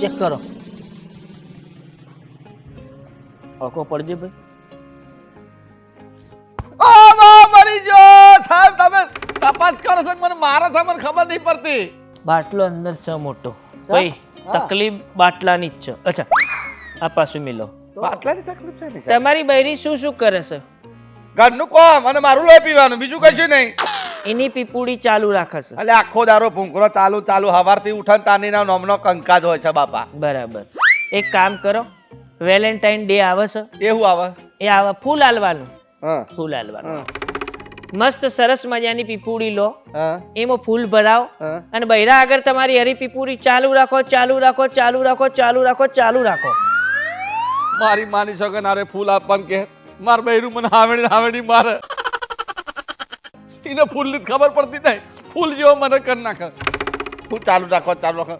Check કરો. હકો પડજે ભાઈ. ઓ બા મરી ગયો સાહેબ, તમે તપાસ કરો છો મને મારા તમને ખબર નહીં પડતી. બાટલો અંદર છે મોટો ભાઈ, તકલીફ બાટલાની જ છે. અચ્છા આ પાછું મિલો. આટલાની તકલીફ છે ને તમારી બૈરી શું શું કરે છે? ઘરનું કોમ અને મારું લોહી પીવાનું, બીજું કશું નહીં. એની પીપુડી ચાલુ રાખે છે. એટલે આખો દારો ભૂંકરો ચાલુ ચાલુ હવારથી ઉઠન તાનીના નોમનો કંકાજ હોય છે બાપા. બરાબર. એક કામ કરો, વેલેન્ટાઇન ડે આવે છે, એવું આવે? એ આવે ફૂલ હાલવાનું. હા ફૂલ હાલવાનું. હા મસ્ત સરસ મજાની પીપુડી લો, હા એમાં ફૂલ ભરાવો હા. અને બૈરા આગળ તમારી હરી પીપુડી ચાલુ રાખો, ચાલુ રાખો, ચાલુ રાખો, ચાલુ રાખો, ચાલુ રાખો. મારી માની શકે નારે ફૂલ આપવાનું કે માર બૈરું મને હાવેડી મારે. એને ફૂલની જ ખબર પડતી નહીં, ફૂલ જેવો મને કરી નાખે. ફૂલ ચાલુ રાખો, ચાલુ રાખો.